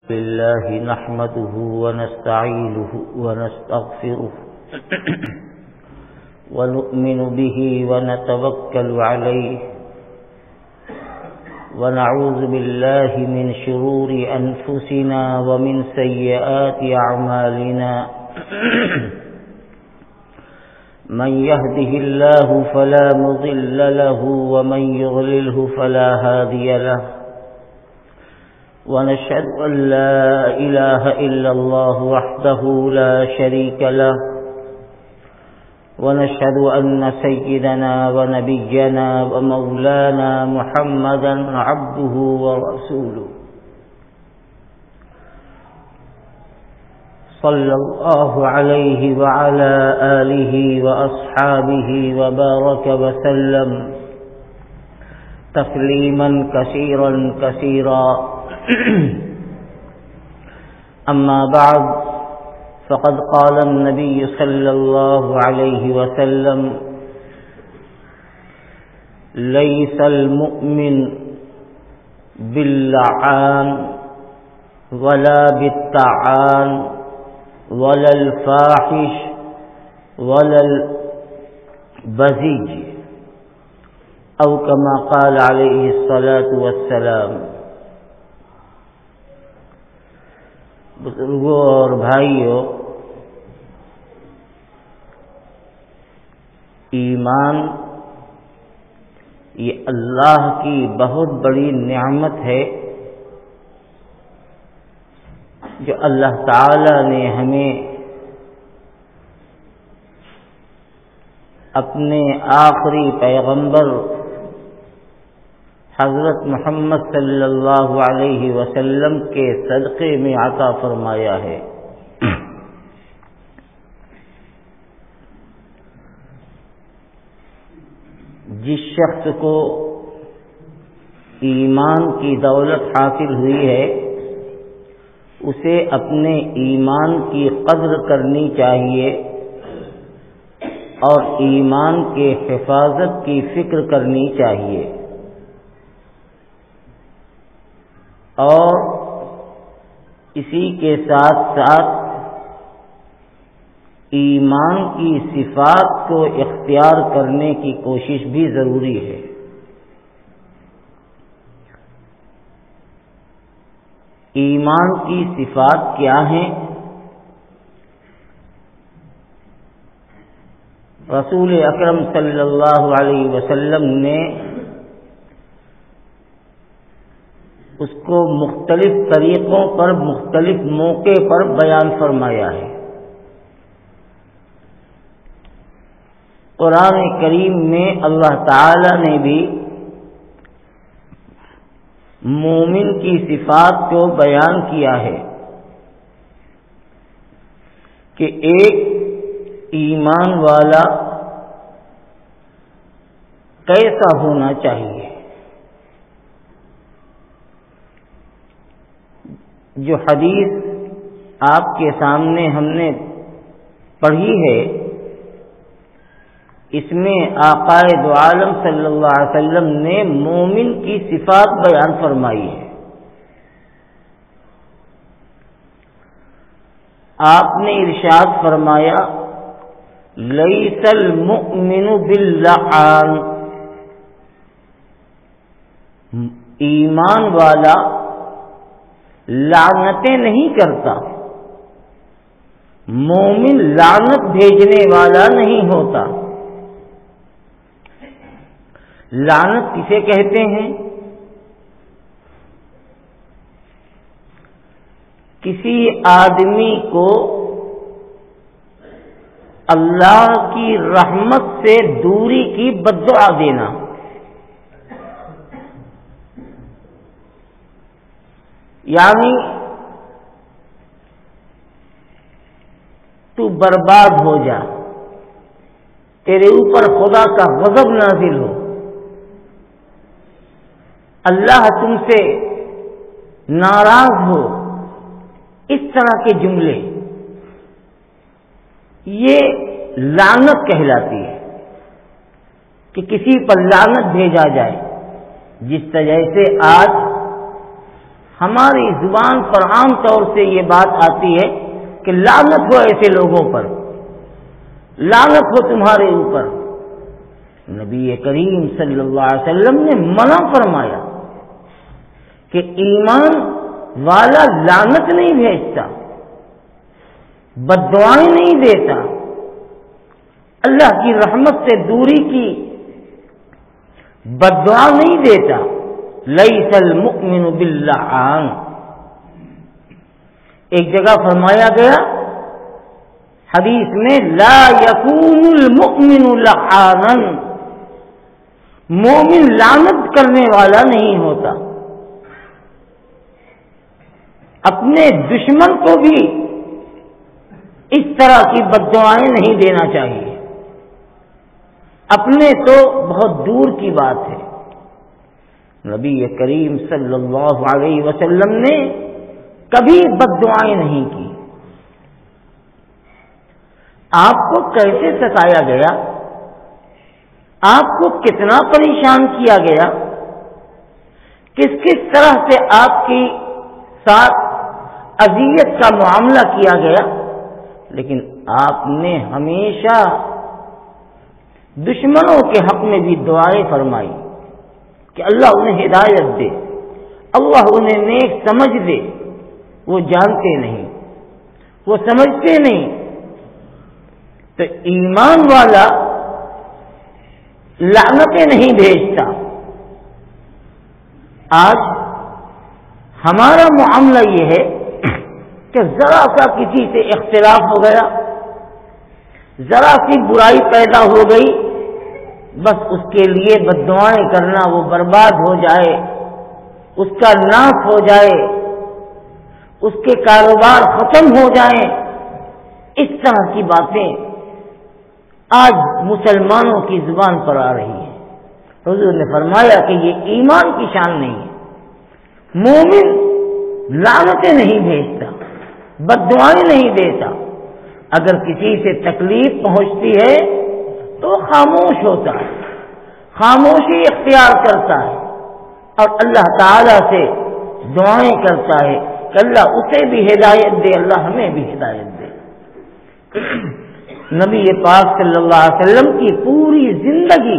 لله نحمده ونستعينه ونستغفره ونؤمن به ونتوكل عليه ونعوذ بالله من شرور أنفسنا ومن سيئات أعمالنا من يهده الله فلا مضل له ومن يضلله فلا هادي له ونشهد أن لا إله إلا الله وحده لا شريك له ونشهد أن سيدنا ونبينا ومولانا محمدا عبده ورسوله صلى الله عليه وعلى آله وأصحابه وبارك وسلم تسليما كثيرا كثيرا أما بعد فقد قال النبي صلى الله عليه وسلم ليس المؤمن باللعان ولا بالطعان ولا الفاحش ولا البذيء أو كما قال عليه الصلاة والسلام۔ بزرگوں اور بھائیوں، ایمان یہ اللہ کی بہت بڑی نعمت ہے جو اللہ تعالی نے ہمیں اپنے آخری پیغمبر حضرت محمد صلی اللہ علیہ وسلم کے صدقے میں عطا فرمایا ہے۔ جس شخص کو ایمان کی دولت حاصل ہوئی ہے اسے اپنے ایمان کی قدر کرنی چاہیے اور ایمان کے حفاظت کی فکر کرنی چاہیے، اور اسی کے ساتھ ساتھ ایمان کی صفات کو اختیار کرنے کی کوشش بھی ضروری ہے۔ ایمان کی صفات کیا ہیں؟ رسول اکرم صلی اللہ علیہ وسلم نے اس کو مختلف طریقوں پر مختلف موقع پر بیان فرمایا ہے۔ قرآن کریم میں اللہ تعالی نے بھی مومن کی صفات کو بیان کیا ہے کہ ایک ایمان والا کیسا ہونا چاہیے۔ جو حدیث آپ کے سامنے ہم نے پڑھی ہے اس میں آقا دو عالم صلی اللہ علیہ وسلم نے مومن کی صفات بیان فرمائی ہے۔ آپ نے ارشاد فرمایا لیس المؤمن باللعان، ایمان والا لعنتیں نہیں کرتا، مومن لعنت بھیجنے والا نہیں ہوتا۔ لعنت کسے کہتے ہیں؟ کسی آدمی کو اللہ کی رحمت سے دوری کی بددعا دینا، یعنی تو برباد ہو جا، تیرے اوپر خدا کا غضب نازل ہو، اللہ تم سے ناراض ہو، اس طرح کے جملے، یہ لعنت کہلاتی ہے کہ کسی پر لعنت بھیجا جائے۔ جس طرح سے آج ہماری زبان پر عام طور سے یہ بات آتی ہے کہ لعنت ہو ایسے لوگوں پر، لعنت ہو تمہارے اوپر۔ نبی کریم صلی اللہ علیہ وسلم نے منع فرمایا کہ ایمان والا لعنت نہیں بھیجتا، بد دعائیں نہیں دیتا، اللہ کی رحمت سے دوری کی بد دعا نہیں دیتا۔ لیس المؤمن باللعان، ایک جگہ فرمایا گیا حدیث میں لا یکون المؤمن لعانا، مومن لعنت کرنے والا نہیں ہوتا۔ اپنے دشمن کو بھی اس طرح کی بد دعائیں نہیں دینا چاہیے، اپنے تو بہت دور کی بات ہے۔ نبی کریم صلی اللہ علیہ وسلم نے کبھی بد دعائیں نہیں کی۔ آپ کو کیسے ستایا گیا، آپ کو کتنا پریشان کیا گیا، کس کس طرح سے آپ کی ساتھ اذیت کا معاملہ کیا گیا، لیکن آپ نے ہمیشہ دشمنوں کے حق میں بھی دعائیں فرمائی کہ اللہ انہیں ہدایت دے، اللہ انہیں نیک سمجھ دے۔ وہ جانتے نہیں، وہ سمجھتے نہیں۔ تو ایمان والا لعنتیں نہیں بھیجتا۔ آج ہمارا معاملہ یہ ہے کہ ذرا سا کسی سے اختلاف ہو گیا، ذرا سی برائی پیدا ہو گئی، بس اس کے لیے بد دعائیں کرنا، وہ برباد ہو جائے، اس کا ناش ہو جائے، اس کے کاروبار ختم ہو جائیں، اس طرح کی باتیں آج مسلمانوں کی زبان پر آ رہی ہیں۔ حضور نے فرمایا کہ یہ ایمان کی شان نہیں ہے۔ مومن لعنتیں نہیں بھیجتا، بد دعائیں نہیں دیتا۔ اگر کسی سے تکلیف پہنچتی ہے تو خاموش ہوتا ہے، خاموشی اختیار کرتا ہے اور اللہ تعالی سے دعائیں کرتا ہے کہ اللہ اسے بھی ہدایت دے، اللہ ہمیں بھی ہدایت دے۔ نبی پاک صلی اللہ علیہ وسلم کی پوری زندگی،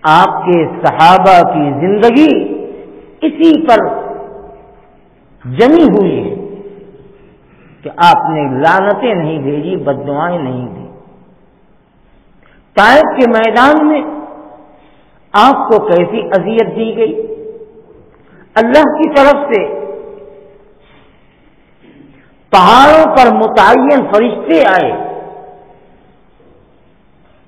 آپ کے صحابہ کی زندگی اسی پر جمی ہوئی ہے کہ آپ نے لعنتیں نہیں بھیجی، بد دعائیں نہیں دی۔ طائف کے میدان میں آپ کو کیسی اذیت دی گئی، اللہ کی طرف سے پہاڑوں پر متعین فرشتے آئے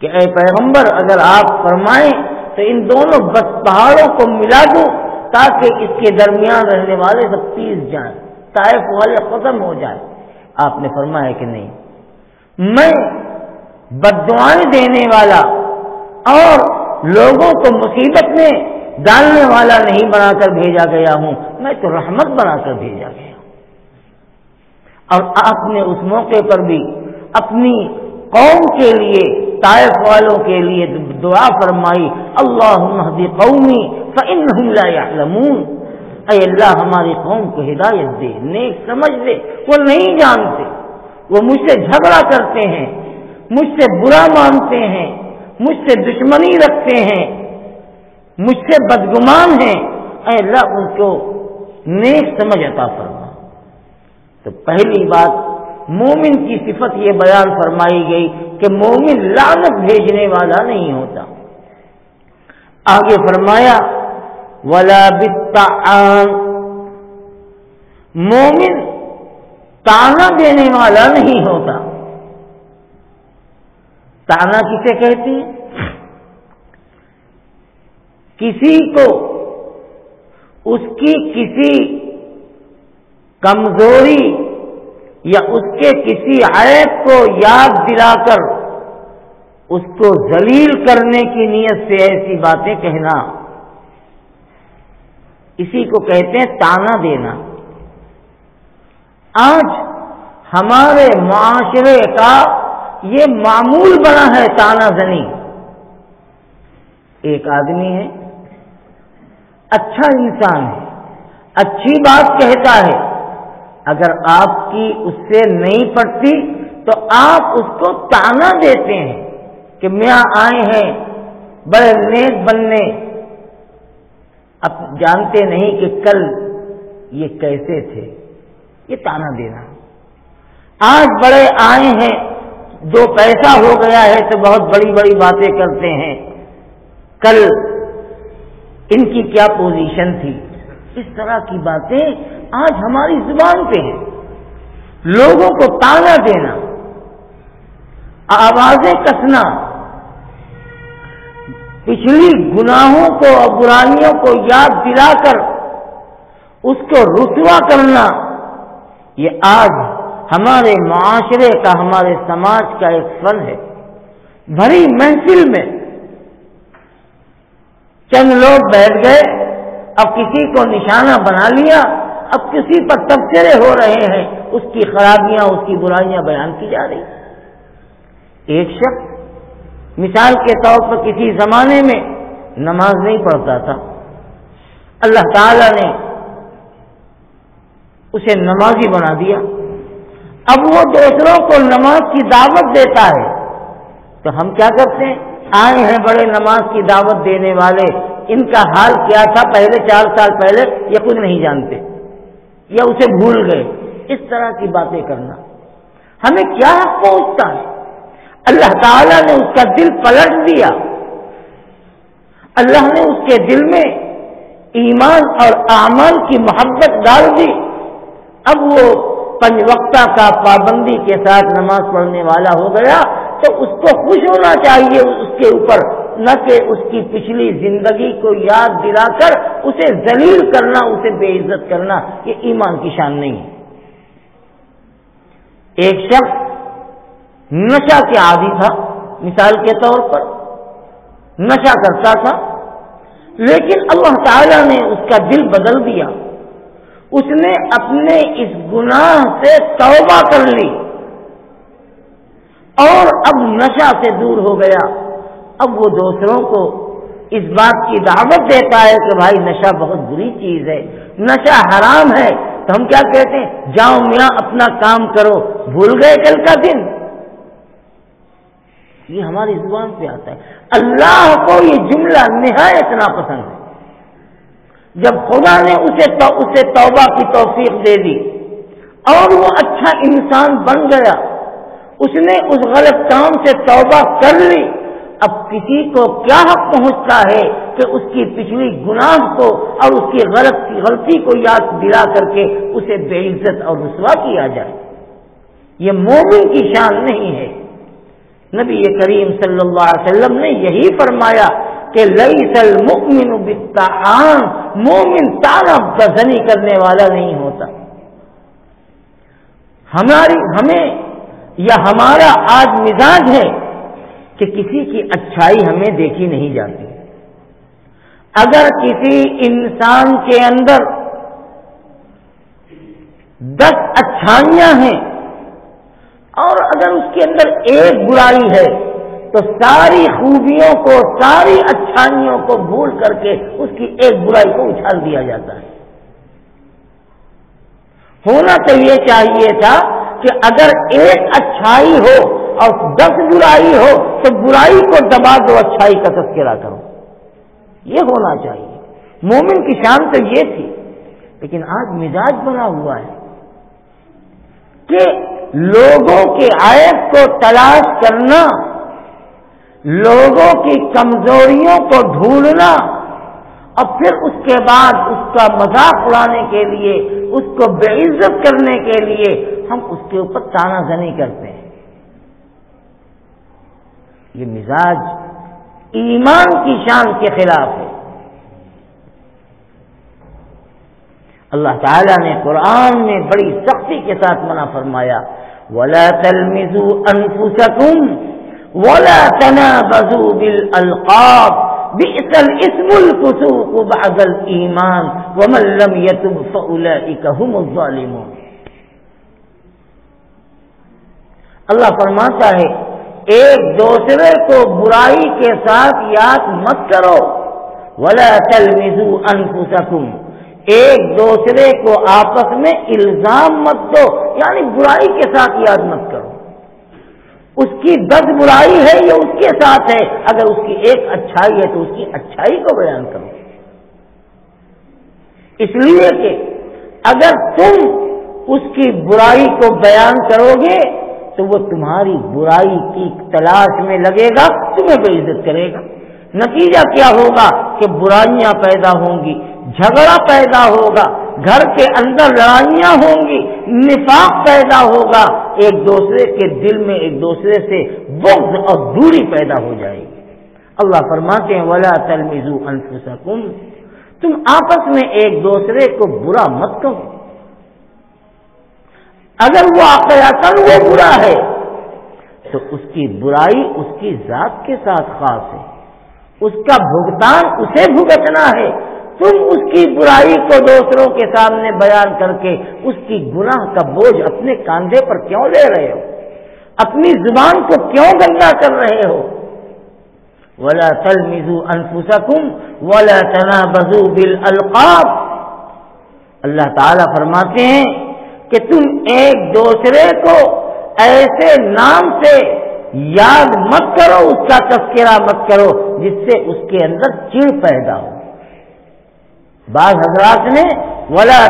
کہ اے پیغمبر اگر آپ فرمائیں تو ان دونوں بس پہاڑوں کو ملا دو تاکہ اس کے درمیان رہنے والے سب پیس جائیں، طائف والے ختم ہو جائیں۔ آپ نے فرمایا کہ نہیں، میں بد دعائیں دینے والا اور لوگوں کو مصیبت میں ڈالنے والا نہیں بنا کر بھیجا گیا ہوں، میں تو رحمت بنا کر بھیجا گیا ہوں۔ اور آپ نے اس موقع پر بھی اپنی قوم کے لیے، طائف والوں کے لیے دعا فرمائی، اللہم اہد قومی فإنہم لا یعلمون، اے اللہ ہماری قوم کو ہدایت دے، نیک سمجھ دے، وہ نہیں جانتے، وہ مجھ سے جھگڑا کرتے ہیں، مجھ سے برا مانتے ہیں، مجھ سے دشمنی رکھتے ہیں، مجھ سے بدگمان ہیں، اے اللہ ان کو نیک سمجھ عطا فرما۔ تو پہلی بات مومن کی صفت یہ بیان فرمائی گئی کہ مومن لعنت بھیجنے والا نہیں ہوتا۔ آگے فرمایا ولا بالطعان، مومن تانا دینے والا نہیں ہوتا۔ تانا کسے کہتی ہے؟ کسی کو اس کی کسی کمزوری یا اس کے کسی عیب کو یاد دلا کر اس کو ذلیل کرنے کی نیت سے ایسی باتیں کہنا، اسی کو کہتے ہیں تانا دینا۔ آج ہمارے معاشرے کا یہ معمول بنا ہے تانا زنی۔ ایک آدمی ہے، اچھا انسان ہے، اچھی بات کہتا ہے، اگر آپ کی اس سے نہیں پڑتی تو آپ اس کو طعنہ دیتے ہیں کہ میاں آئے ہیں بڑے نیک بننے، اب جانتے نہیں کہ کل یہ کیسے تھے، یہ طعنہ دینا۔ آج بڑے آئے ہیں، دو پیسہ ہو گیا ہے تو بہت بڑی بڑی باتیں کرتے ہیں، کل ان کی کیا پوزیشن تھی، اس طرح کی باتیں آج ہماری زبان پہ ہیں۔ لوگوں کو طعنہ دینا، آوازیں کسنا، پچھلی گناہوں کو اور برائیوں کو یاد دلا کر اس کو رسوا کرنا، یہ آج ہمارے معاشرے کا، ہمارے سماج کا ایک فن ہے۔ بھری محفل میں چند لوگ بیٹھ گئے، اب کسی کو نشانہ بنا لیا، اب کسی پر تبصرے ہو رہے ہیں، اس کی خرابیاں، اس کی برائیاں بیان کی جا رہی۔ ایک شخص مثال کے طور پر کسی زمانے میں نماز نہیں پڑھتا تھا، اللہ تعالی نے اسے نمازی بنا دیا، اب وہ دوسروں کو نماز کی دعوت دیتا ہے۔ تو ہم کیا کرتے ہیں، آئے ہیں بڑے نماز کی دعوت دینے والے، ان کا حال کیا تھا پہلے 4 سال پہلے یہ کچھ نہیں جانتے یا اسے بھول گئے، اس طرح کی باتیں کرنا ہمیں کیا حق پہنچتا ہے؟ اللہ تعالیٰ نے اس کا دل پلٹ دیا، اللہ نے اس کے دل میں ایمان اور اعمال کی محبت ڈال دی، اب وہ 5 وقتہ کا پابندی کے ساتھ نماز پڑھنے والا ہو گیا، تو اس کو خوش ہونا چاہیے اس کے اوپر، نہ کہ اس کی پچھلی زندگی کو یاد دلا کر اسے ذلیل کرنا، اسے بے عزت کرنا، یہ ایمان کی شان نہیں ہے۔ ایک شخص نشہ کے عادی تھا، مثال کے طور پر نشہ کرتا تھا، لیکن اللہ تعالیٰ نے اس کا دل بدل دیا، اس نے اپنے اس گناہ سے توبہ کر لی اور اب نشہ سے دور ہو گیا۔ اب وہ دوسروں کو اس بات کی دعوت دیتا ہے کہ بھائی نشہ بہت بری چیز ہے، نشہ حرام ہے، تو ہم کیا کہتے ہیں، جاؤ میاں اپنا کام کرو، بھول گئے کل کا دن۔ یہ ہماری زبان پہ آتا ہے۔ اللہ کو یہ جملہ نہایت ناپسند ہے۔ جب خدا نے اسے توبہ کی توفیق دے دی اور وہ اچھا انسان بن گیا، اس نے اس غلط کام سے توبہ کر لی، اب کسی کو کیا حق پہنچتا ہے کہ اس کی پچھلی گناہ کو اور اس کی غلطی کو یاد دلا کر کے اسے بے عزت اور رسوا کیا جائے؟ یہ مومن کی شان نہیں ہے۔ نبی کریم صلی اللہ علیہ وسلم نے یہی فرمایا کہ لیس المؤمن بالطعان، مومن طعنہ زنی کرنے والا نہیں ہوتا۔ ہمیں یا ہمارا آج مزاج ہے کہ کسی کی اچھائی ہمیں دیکھی نہیں جاتی۔ اگر کسی انسان کے اندر 10 اچھائیاں ہیں اور اگر اس کے اندر ایک برائی ہے تو ساری خوبیوں کو، ساری اچھائیوں کو بھول کر کے اس کی ایک برائی کو اچھال دیا جاتا ہے۔ ہونا تو یہ چاہیے تھا کہ اگر ایک اچھائی ہو اور 10 برائی ہو تو برائی کو دبا دو، اچھائی کا تذکرہ کرو، یہ ہونا چاہیے۔ مومن کی شان تو یہ تھی، لیکن آج مزاج بنا ہوا ہے کہ لوگوں کے عیب کو تلاش کرنا، لوگوں کی کمزوریوں کو ڈھونڈنا اور پھر اس کے بعد اس کا مذاق اڑانے کے لیے، اس کو بے عزت کرنے کے لیے ہم اس کے اوپر طعنہ زنی کرتے ہیں۔ یہ مزاج ایمان کی شان کے خلاف ہے۔ اللہ تعالیٰ نے قرآن میں بڑی سختی کے ساتھ منع فرمایا، وَلَا تَلْمِزُوا أَنفُسَكُمْ وَلَا تَنَابَزُوا بِالْأَلْقَابِ بِئْسَ الْإِسْمُ الْفُسُوقُ بَعْدَ الْإِيمَانِ وَمَن لَّمْ يَتُبْ فَأُولَٰئِكَ هُمُ الظَّالِمُونَ۔ اللہ فرماتا ہے ایک دوسرے کو برائی کے ساتھ یاد مت کرو، وَلَا تَلْمِزُوا أَنفُسَكُمْ، ایک دوسرے کو آپس میں الزام مت دو، یعنی برائی کے ساتھ یاد مت کرو۔ اس کی 10 برائی ہے یہ اس کے ساتھ ہے، اگر اس کی ایک اچھائی ہے تو اس کی اچھائی کو بیان کرو۔ اس لیے کہ اگر تم اس کی برائی کو بیان کرو گے تو وہ تمہاری برائی کی تلاش میں لگے گا، تمہیں بے عزت کرے گا۔ نتیجہ کیا ہوگا کہ برائیاں پیدا ہوں گی، جھگڑا پیدا ہوگا، گھر کے اندر لڑائیاں ہوں گی، نفاق پیدا ہوگا، ایک دوسرے کے دل میں ایک دوسرے سے بغض اور دوری پیدا ہو جائے گی۔ اللہ فرماتے ہیں وَلَا تَلْمِزُوا أَنفُسَكُمْ، تم آپس میں ایک دوسرے کو برا مت کہو۔ اگر وہ واقعتاً وہ برا ہے تو اس کی برائی اس کی ذات کے ساتھ خاص ہے، اس کا بھگتان اسے بھگتنا ہے۔ تم اس کی برائی کو دوسروں کے سامنے بیان کر کے اس کی گناہ کا بوجھ اپنے کاندھے پر کیوں لے رہے ہو؟ اپنی زبان کو کیوں گندا کر رہے ہو؟ وَلَا تَلْمِزُوا أَنفُسَكُمْ وَلَا تَنَابَزُوا بِالْأَلْقَابِ، اللہ تعالیٰ فرماتے ہیں کہ تم ایک دوسرے کو ایسے نام سے یاد مت کرو، اس کا تذکرہ مت کرو جس سے اس کے اندر چڑ پیدا ہو۔ بعض حضرات نے وَلَا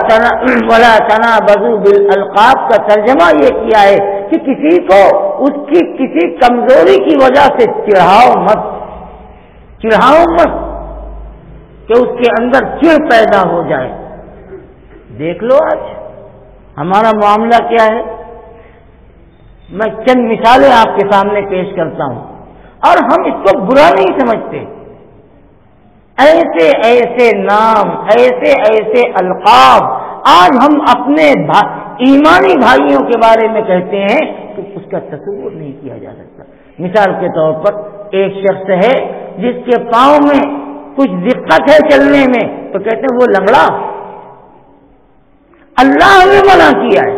تَنَابَزُوا بِالْأَلْقَابِ کا ترجمہ یہ کیا ہے کہ کسی کو اس کی کسی کمزوری کی وجہ سے چڑھاؤ مت کہ اس کے اندر چڑ پیدا ہو جائے۔ دیکھ لو آج ہمارا معاملہ کیا ہے، میں چند مثالیں آپ کے سامنے پیش کرتا ہوں، اور ہم اس کو برا نہیں سمجھتے۔ ایسے ایسے نام، ایسے ایسے القاب آج ہم اپنے ایمانی بھائیوں کے بارے میں کہتے ہیں تو اس کا تصور نہیں کیا جا سکتا۔ مثال کے طور پر ایک شخص ہے جس کے پاؤں میں کچھ دقت ہے چلنے میں تو کہتے ہیں وہ لنگڑا۔ اللہ نے منع کیا ہے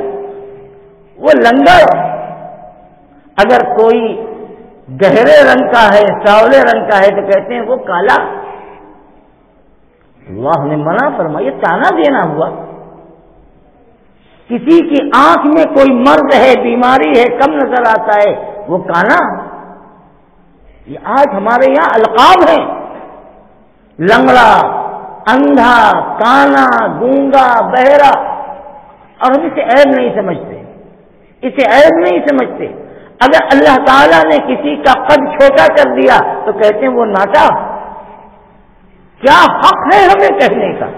وہ لنگڑ۔ اگر کوئی گہرے رنگ کا ہے، سانولے رنگ کا ہے تو کہتے ہیں وہ کالا۔ اللہ نے منع فرمایا، یہ تانا دینا ہوا۔ کسی کی آنکھ میں کوئی مرض ہے، بیماری ہے، کم نظر آتا ہے، وہ کانا۔ یہ آج ہمارے یہاں القاب ہیں، لنگڑا، اندھا، کانا، گونگا، بہرا، اور ہم اسے عیب نہیں سمجھتے۔ اگر اللہ تعالیٰ نے کسی کا قد چھوٹا کر دیا تو کہتے ہیں وہ ناٹا۔ کیا حق ہے ہمیں کہنے کا؟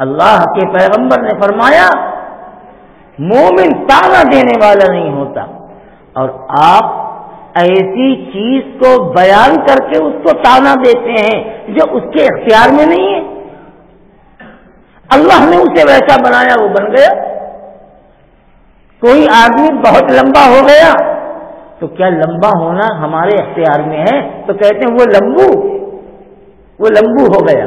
اللہ کے پیغمبر نے فرمایا مومن تانا دینے والا نہیں ہوتا، اور آپ ایسی چیز کو بیان کر کے اس کو تانا دیتے ہیں جو اس کے اختیار میں نہیں ہے۔ اللہ نے اسے ویسا بنایا، وہ بن گیا۔ کوئی آدمی بہت لمبا ہو گیا تو کیا لمبا ہونا ہمارے اختیار میں ہے؟ تو کہتے ہیں وہ لمبو ہو گیا۔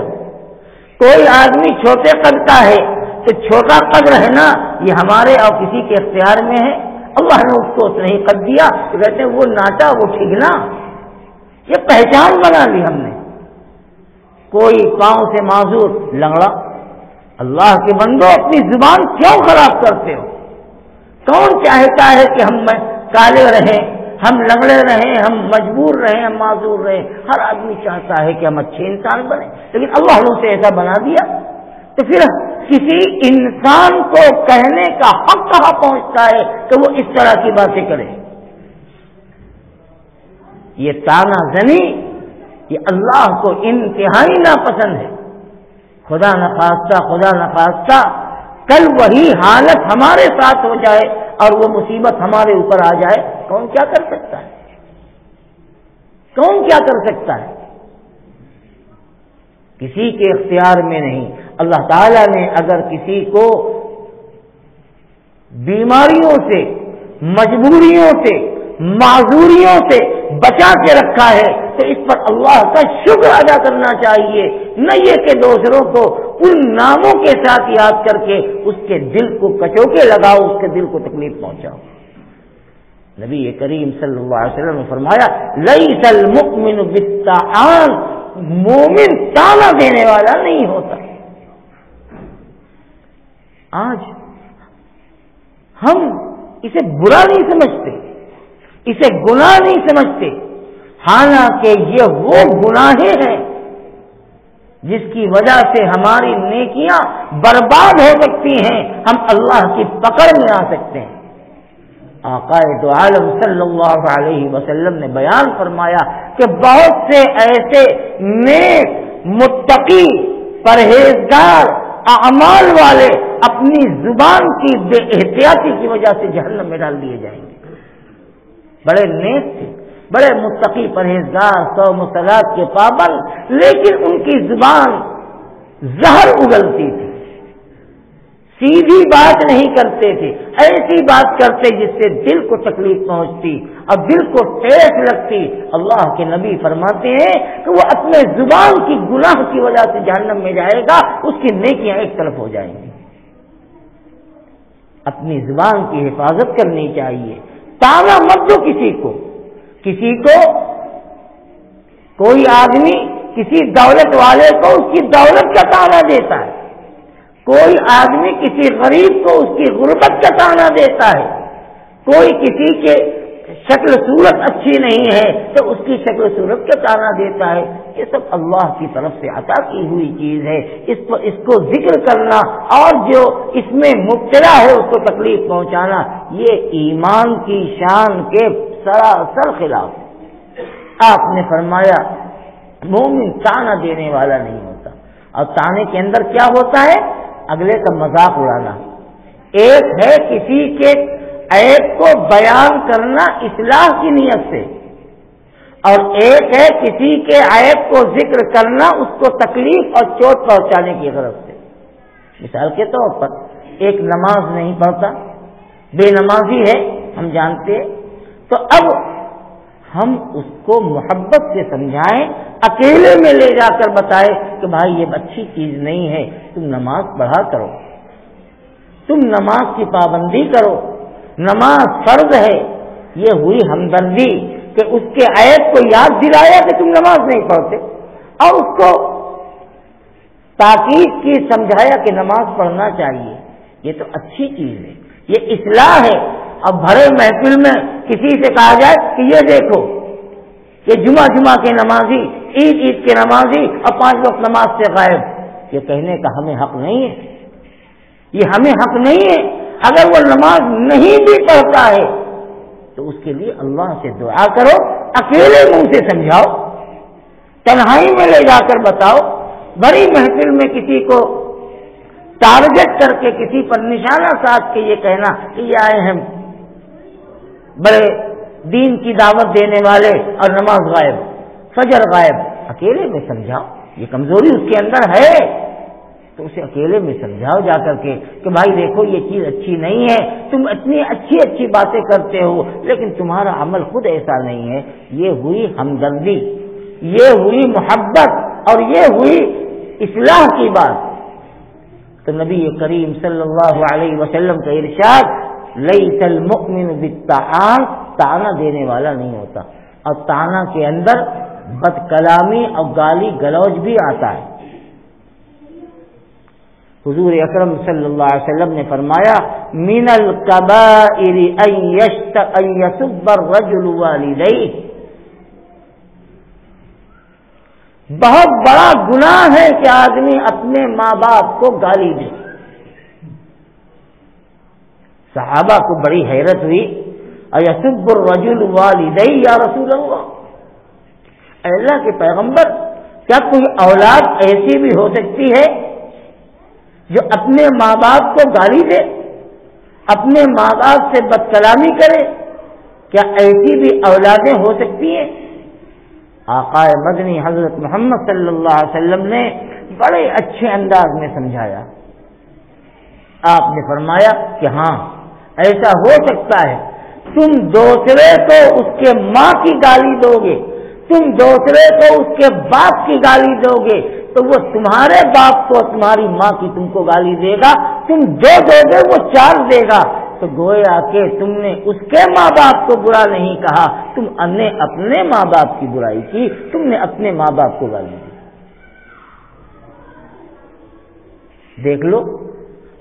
کوئی آدمی چھوٹے قد کا ہے تو چھوٹا قد رہنا یہ ہمارے اور کسی کے اختیار میں ہے؟ اللہ نے اس کو اتنا ہی قد دیا تو کہتے ہیں وہ ناٹا، وہ ٹھگنا۔ یہ پہچان بنا لی ہم نے۔ کوئی پاؤں سے معذور، لنگڑا۔ اللہ کے بندو اپنی زبان کیوں خراب کرتے ہو؟ کون چاہتا ہے کہ ہم کالے رہیں، ہم لنگڑے رہیں، ہم مجبور رہیں، ہم معذور رہیں؟ ہر آدمی چاہتا ہے کہ ہم اچھے انسان بنیں، لیکن اللہ نے اسے ایسا بنا دیا تو پھر کسی انسان کو کہنے کا حق کہاں پہنچتا ہے کہ وہ اس طرح کی باتیں کرے؟ یہ تانا زنی یہ اللہ کو انتہائی ناپسند ہے۔ خدا نخواستہ کل وہی حالت ہمارے ساتھ ہو جائے اور وہ مصیبت ہمارے اوپر آ جائے، کون کیا کر سکتا ہے؟ کسی کے اختیار میں نہیں۔ اللہ تعالیٰ نے اگر کسی کو بیماریوں سے، مجبوریوں سے، معذوریوں سے بچا کے رکھا ہے تو اس پر اللہ کا شکر ادا کرنا چاہیے، نہ یہ کہ دوسروں کو ان ناموں کے ساتھ یاد کر کے اس کے دل کو کچوکے لگاؤ، اس کے دل کو تکلیف پہنچاؤ۔ نبی کریم صلی اللہ علیہ وسلم نے فرمایا لیس المؤمن بالطعان، مومن تانا دینے والا نہیں ہوتا۔ آج ہم اسے برا نہیں سمجھتے، اسے گناہ نہیں سمجھتے، حالانکہ یہ وہ گناہیں ہیں جس کی وجہ سے ہماری نیکیاں برباد ہو سکتی ہیں، ہم اللہ کی پکڑ میں آ سکتے ہیں۔ آقا دو عالم صلی اللہ علیہ وسلم نے بیان فرمایا کہ بہت سے ایسے نیک، متقی، پرہیزگار، اعمال والے اپنی زبان کی بے احتیاطی کی وجہ سے جہنم میں ڈال دیے جائیں گے۔ بڑے نیک تھے، بڑے متقی، پرہیزگار، صوم و صلاۃ کے پابند، لیکن ان کی زبان زہر اگلتی تھی، سیدھی بات نہیں کرتے تھے، ایسی بات کرتے جس سے دل کو تکلیف پہنچتی اور دل کو ٹھیس لگتی۔ اللہ کے نبی فرماتے ہیں کہ وہ اپنے زبان کی گناہ کی وجہ سے جہنم میں جائے گا، اس کی نیکیاں ایک طرف ہو جائیں گی۔ اپنی زبان کی حفاظت کرنی چاہیے، تانا مت دو کسی کو۔ کوئی آدمی کسی دولت والے کو اس کی دولت کا تانا دیتا ہے، کوئی آدمی کسی غریب کو اس کی غربت کا تانا دیتا ہے، کوئی کسی کے شکل صورت اچھی نہیں ہے تو اس کی شکل صورت کا تانا دیتا ہے۔ یہ سب اللہ کی طرف سے عطا کی ہوئی چیز ہے، اس کو ذکر کرنا اور جو اس میں مبتلا ہے اس کو تکلیف پہنچانا، یہ ایمان کی شان کے سراسر خلاف ہے۔ آپ نے فرمایا مومن تانا دینے والا نہیں ہوتا، اور تانے کے اندر کیا ہوتا ہے؟ اگلے کا مذاق اڑانا۔ ایک ہے کسی کے عیب کو بیان کرنا اصلاح کی نیت سے، اور ایک ہے کسی کے عیب کو ذکر کرنا اس کو تکلیف اور چوٹ پہنچانے کی غرض سے۔ مثال کے طور پر ایک نماز نہیں پڑھتا، بے نمازی ہے، ہم جانتے ہیں، تو اب ہم اس کو محبت سے سمجھائیں، اکیلے میں لے جا کر بتائے کہ بھائی یہ اچھی چیز نہیں ہے، تم نماز پڑھا کرو، تم نماز کی پابندی کرو، نماز فرض ہے۔ یہ ہوئی ہمدردی کہ اس کے عیب کو یاد دلایا کہ تم نماز نہیں پڑھتے، اور اس کو تاکید کی، سمجھایا کہ نماز پڑھنا چاہیے۔ یہ تو اچھی چیز ہے، یہ اصلاح ہے۔ اب بھرے محفل میں کسی سے کہا جائے کہ یہ دیکھو یہ جمعہ کے نمازی، عید کے نمازی اور 5 وقت نماز سے غائب، یہ کہنے کا ہمیں حق نہیں ہے، یہ ہمیں حق نہیں ہے۔ اگر وہ نماز نہیں بھی پڑھتا ہے تو اس کے لیے اللہ سے دعا کرو، اکیلے منہ سے سمجھاؤ، تنہائی میں لے جا کر بتاؤ۔ بڑی محفل میں کسی کو ٹارگٹ کر کے، کسی پر نشانہ ساز کے یہ کہنا کہ یہ آئے ہیں بڑے دین کی دعوت دینے والے اور نماز غائب، فجر غائب، اکیلے میں سمجھاؤ۔ یہ کمزوری اس کے اندر ہے تو اسے اکیلے میں سمجھاؤ جا کر کے کہ بھائی دیکھو یہ چیز اچھی نہیں ہے، تم اتنی اچھی باتیں کرتے ہو لیکن تمہارا عمل خود ایسا نہیں ہے۔ یہ ہوئی ہمدردی، یہ ہوئی محبت، اور یہ ہوئی اصلاح کی بات۔ تو نبی کریم صلی اللہ علیہ وسلم کا ارشاد، لیس المؤمن بالطعان، تانا دینے والا نہیں ہوتا، اور تانا کے اندر بد کلامی اور گالی گلوچ بھی آتا ہے۔ حضور اکرم صلی اللہ علیہ وسلم نے فرمایا، من الکبائر ان یسب الرجل والدیہ، بہت بڑا گناہ ہے کہ آدمی اپنے ماں باپ کو گالی دے۔ صحابہ کو بڑی حیرت ہوئی، ایسب الرجل والدیہ یا رسول اللہ، اے اللہ کے پیغمبر، کیا کوئی اولاد ایسی بھی ہو سکتی ہے جو اپنے ماں باپ کو گالی دے، اپنے ماں باپ سے بد کلامی کرے؟ کیا ایسی بھی اولادیں ہو سکتی ہیں؟ آقا مدنی حضرت محمد صلی اللہ علیہ وسلم نے بڑے اچھے انداز میں سمجھایا۔ آپ نے فرمایا کہ ہاں ایسا ہو سکتا ہے، تم دوسرے کو اس کے ماں کی گالی دو گے، تم دوسرے کو اس کے باپ کی گالی دو گے تو وہ تمہارے باپ کو، تمہاری ماں کی تم کو گالی دے گا، تم دو دو گے وہ 4 دے گا، تو گویا کہ تم نے اس کے ماں باپ کو برا نہیں کہا، تم نے اپنے ماں باپ کی برائی کی، تم نے اپنے ماں باپ کو گالی دی۔ دیکھ لو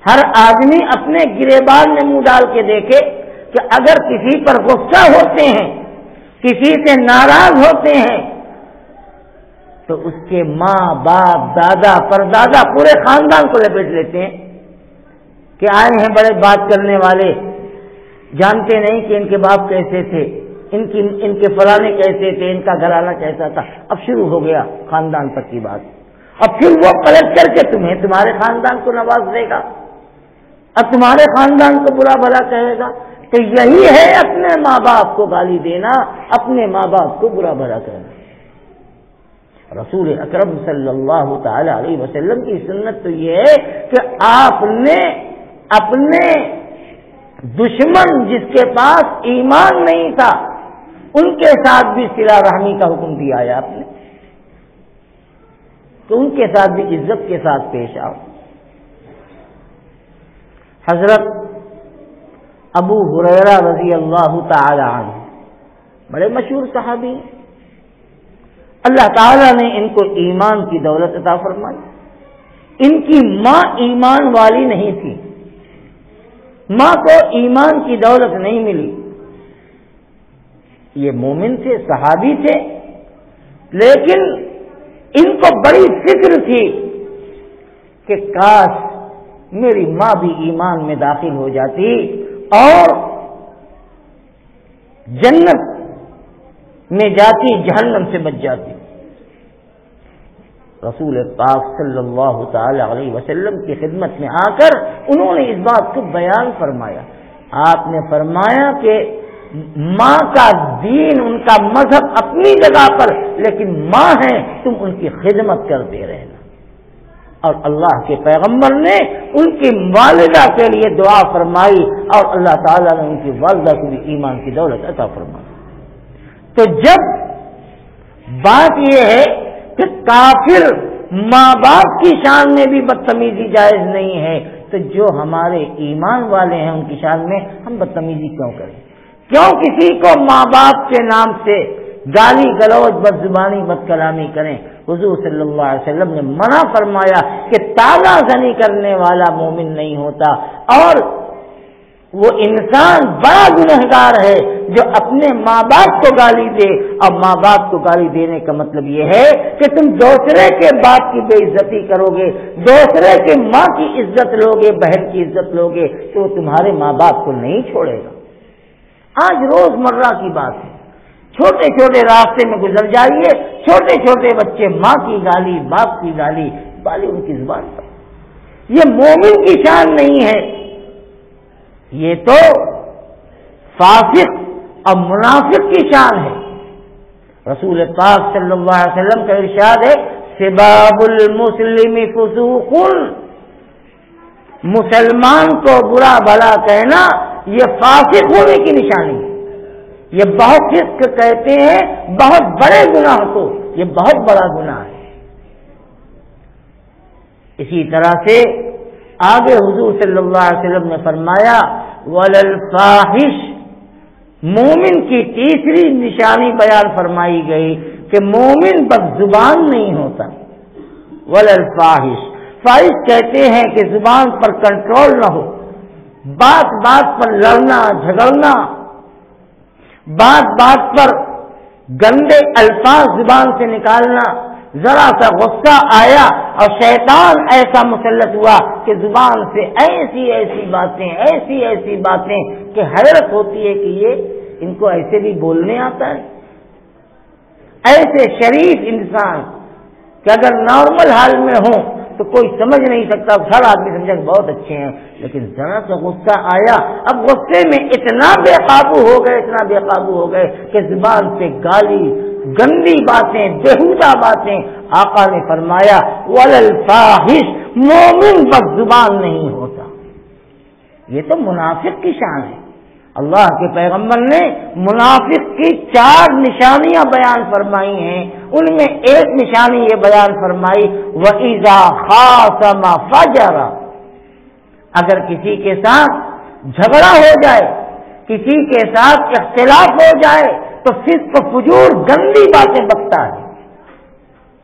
ہر آدمی اپنے گریبان میں منہ ڈال کے دیکھے کہ اگر کسی پر غصہ ہوتے ہیں، کسی سے ناراض ہوتے ہیں، تو اس کے ماں باپ دادا پردادا پورے خاندان کو لپیٹ لیتے ہیں کہ آئے ہیں بڑے بات کرنے والے، جانتے نہیں کہ ان کے باپ کیسے تھے، ان کے فلانے کیسے تھے، ان کا گھرانہ کیسا تھا۔ اب شروع ہو گیا خاندان تک کی بات، اب پھر وہ پلٹ کر کے تمہیں تمہارے خاندان کو نواز دے گا، اب تمہارے خاندان کو برا بھلا کہے گا۔ تو یہی ہے اپنے ماں باپ کو گالی دینا، اپنے ماں باپ کو برا بھلا کہنا۔ رسول اکرم صلی اللہ تعالی علیہ وسلم کی سنت تو یہ ہے کہ آپ نے اپنے دشمن جس کے پاس ایمان نہیں تھا ان کے ساتھ بھی صلہ رحمی کا حکم دیا ہے آپ نے، تو ان کے ساتھ بھی عزت کے ساتھ پیش آؤ۔ حضرت ابو ہریرہ رضی اللہ تعالی عنہ بڑے مشہور صحابی ہیں، اللہ تعالیٰ نے ان کو ایمان کی دولت عطا فرمائی۔ ان کی ماں ایمان والی نہیں تھی، ماں کو ایمان کی دولت نہیں ملی، یہ مومن تھے، صحابی تھے، لیکن ان کو بڑی فکر تھی کہ کاش میری ماں بھی ایمان میں داخل ہو جاتی اور جنت میں جاتی، جہنم سے بچ جاتی۔ رسول پاک صلی اللہ تعالی علیہ وسلم کی خدمت میں آ کر انہوں نے اس بات کو بیان فرمایا۔ آپ نے فرمایا کہ ماں کا دین، ان کا مذہب اپنی جگہ پر، لیکن ماں ہیں تم ان کی خدمت کرتے رہنا۔ اور اللہ کے پیغمبر نے ان کی والدہ کے لیے دعا فرمائی اور اللہ تعالیٰ نے ان کی والدہ کو بھی ایمان کی دولت عطا فرمائی۔ تو جب بات یہ ہے کہ کافر ماں باپ کی شان میں بھی بدتمیزی جائز نہیں ہے، تو جو ہمارے ایمان والے ہیں ان کی شان میں ہم بدتمیزی کیوں کریں؟ کیوں کسی کو ماں باپ کے نام سے گالی گلوچ، بد زبانی، بد کلامی کریں؟ حضور صلی اللہ علیہ وسلم نے منع فرمایا کہ تالا زنی کرنے والا مومن نہیں ہوتا، اور وہ انسان بڑا گنہگار ہے جو اپنے ماں باپ کو گالی دے۔ اور ماں باپ کو گالی دینے کا مطلب یہ ہے کہ تم دوسرے کے باپ کی بے عزتی کرو گے، دوسرے کے ماں کی عزت لوگے، بہن کی عزت لوگے، تو وہ تمہارے ماں باپ کو نہیں چھوڑے گا۔ آج روز مرہ کی بات ہے، چھوٹے چھوٹے راستے میں گزر جائیے، چھوٹے چھوٹے بچے ماں کی گالی، باپ کی گالی ان کی زبان پر۔ یہ مومن کی شان نہیں ہے، یہ تو فاسق اور منافق کی شان ہے۔ رسول پاک صلی اللہ علیہ وسلم کا ارشاد ہے، سباب المسلم فسوق، مسلمان کو برا بھلا کہنا یہ فاسق ہونے کی نشانی ہے۔ یہ بہت فسق کہتے ہیں بہت بڑے گناہ کو، یہ بہت بڑا گناہ ہے۔ اسی طرح سے آگے حضور صلی اللہ علیہ وسلم نے فرمایا وَلَلْفَاحِشِ، مومن کی تیسری نشانی بیان فرمائی گئی کہ مومن بد زبان نہیں ہوتا۔ وَلَلْفَاحِشِ، فاحش کہتے ہیں کہ زبان پر کنٹرول نہ ہو، بات بات پر لڑنا جھگڑنا، بات بات پر گندے الفاظ زبان سے نکالنا، ذرا سا غصہ آیا اور شیطان ایسا مسلط ہوا کہ زبان سے ایسی ایسی باتیں کہ حیرت ہوتی ہے کہ یہ ان کو ایسے بھی بولنے آتا ہے۔ ایسے شریف انسان کہ اگر نارمل حال میں ہوں تو کوئی سمجھ نہیں سکتا، ہر آدمی سمجھا کہ بہت اچھے ہیں، لیکن ذرا سا غصہ آیا، اب غصے میں اتنا بے قابو ہو گئے کہ زبان سے گالی، گندی باتیں، بےہودہ باتیں۔ آقا نے فرمایا وَلَلْفَاحِشِ، مومن بد زبان نہیں ہوتا۔ یہ تو منافق کی شان ہے۔ اللہ کے پیغمبر نے منافق کی 4 نشانیاں بیان فرمائی ہیں، ان میں ایک نشانی یہ بیان فرمائی وَإِذَا خَاصَمَ فَجَرَ، اگر کسی کے ساتھ جھگڑا ہو جائے، کسی کے ساتھ اختلاف ہو جائے تو فسق و فجور، گندی باتیں بکتا ہے۔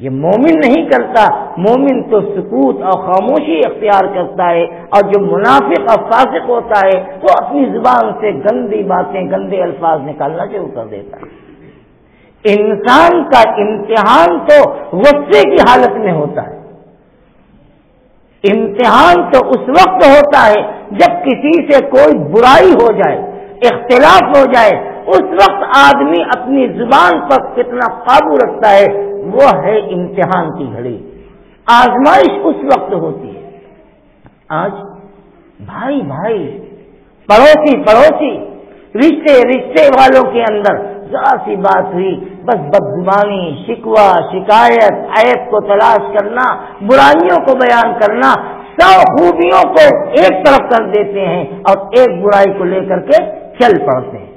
یہ مومن نہیں کرتا. مومن تو سکوت اور خاموشی اختیار کرتا ہے، اور جو منافق اور فاسق ہوتا ہے وہ اپنی زبان سے گندی باتیں، گندے الفاظ نکالنا شروع کر دیتا ہے. انسان کا امتحان تو غصے کی حالت میں ہوتا ہے. امتحان تو اس وقت ہوتا ہے جب کسی سے کوئی برائی ہو جائے، اختلاف ہو جائے، اس وقت آدمی اپنی زبان پر کتنا قابو رکھتا ہے، وہ ہے امتحان کی گھڑی. آزمائش اس وقت ہوتی ہے. آج بھائی بھائی، پڑوسی پڑوسی، رشتے والوں کے اندر ذرا سی بات ہوئی، بس بدزبانی، شکوہ، شکایت، عیب کو تلاش کرنا، برائیوں کو بیان کرنا، 100 خوبیوں کو ایک طرف کر دیتے ہیں اور ایک برائی کو لے کر کے چل پڑتے ہیں.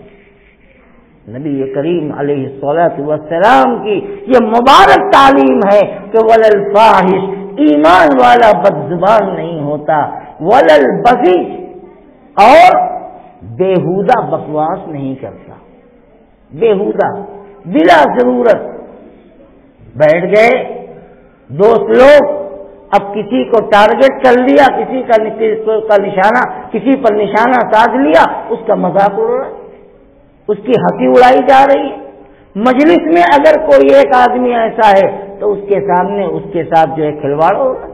نبی کریم علیہ الصلوۃ والسلام کی یہ مبارک تعلیم ہے کہ ولل فاحش، ایمان والا بدزبان نہیں ہوتا، ولل بذی، اور بیہودہ بکواس نہیں کرتا. بیہودہ، بلا ضرورت بیٹھ گئے دوست لوگ، اب کسی کو ٹارگٹ کر لیا، کسی کا نشانہ، کسی پر نشانہ ساز لیا، اس کا مذاق اڑ رہا ہے، اس کی ہنسی اڑائی جا رہی ہے. مجلس میں اگر کوئی ایک آدمی ایسا ہے تو اس کے سامنے اس کے ساتھ جو ہے کھلواڑ ہو رہا ہے،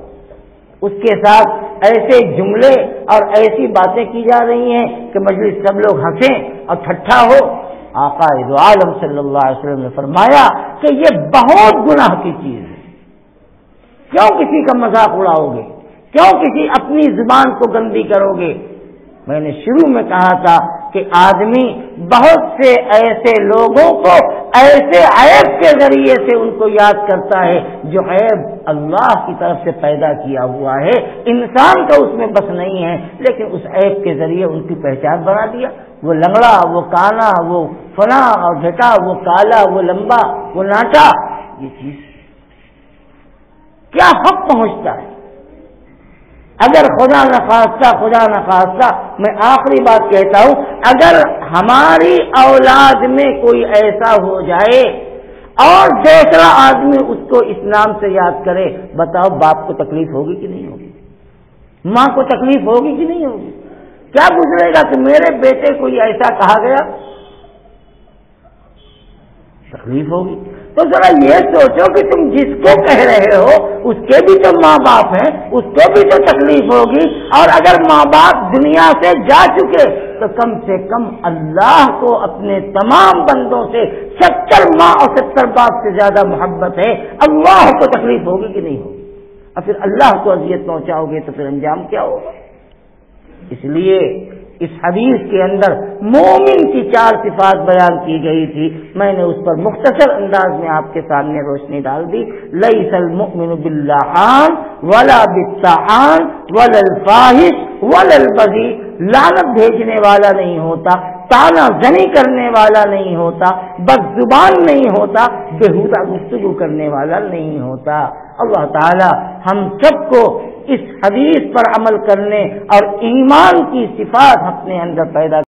اس کے ساتھ ایسے جملے اور ایسی باتیں کی جا رہی ہیں کہ مجلس سب لوگ ہنسیں اور ٹھٹھا ہو. آقا دو عالم صلی اللہ علیہ وسلم نے فرمایا کہ یہ بہت گناہ کی چیز ہے. کیوں کسی کا مذاق اڑاؤ گے؟ کیوں کسی اپنی زبان کو گندی کرو گے؟ میں نے شروع میں کہا تھا کہ آدمی بہت سے ایسے لوگوں کو ایسے عیب کے ذریعے سے ان کو یاد کرتا ہے جو عیب اللہ کی طرف سے پیدا کیا ہوا ہے، انسان کا اس میں بس نہیں ہے، لیکن اس عیب کے ذریعے ان کی پہچان بنا دیا. وہ لنگڑا، وہ کانا، وہ فنا اور گھٹا، وہ کالا، وہ لمبا، وہ ناٹا. یہ چیز کیا حق پہنچتا ہے؟ اگر خدا نخواستہ میں آخری بات کہتا ہوں، اگر ہماری اولاد میں کوئی ایسا ہو جائے اور دوسرا آدمی اس کو اس نام سے یاد کرے، بتاؤ باپ کو تکلیف ہوگی کہ نہیں ہوگی؟ ماں کو تکلیف ہوگی کہ نہیں ہوگی؟ کیا گزرے گا کہ میرے بیٹے کو یہ ایسا کہا گیا؟ تکلیف ہوگی. تو ذرا یہ سوچو کہ تم جس کو کہہ رہے ہو اس کے بھی تو ماں باپ ہیں، اس کو بھی تو تکلیف ہوگی. اور اگر ماں باپ دنیا سے جا چکے تو کم سے کم اللہ کو اپنے تمام بندوں سے 70 ماں اور 70 باپ سے زیادہ محبت ہے. اللہ کو تکلیف ہوگی کہ نہیں ہوگی؟ اور پھر اللہ کو اذیت پہنچاؤ گے تو پھر انجام کیا ہوگا؟ اس لیے اس حدیث کے اندر مومن کی 4 صفات بیان کی گئی تھی. میں نے اس پر مختصر انداز میں آپ کے سامنے روشنی ڈال دی. لیس المؤمن باللعان ولا بالطعان ولا الفاحش ولا البذی، لعنت بھیجنے والا نہیں ہوتا، تانا زنی کرنے والا نہیں ہوتا، بد زبان نہیں ہوتا، بےہودہ گفتگو کرنے والا نہیں ہوتا. اللہ تعالی ہم سب کو اس حدیث پر عمل کرنے اور ایمان کی صفات اپنے اندر پیدا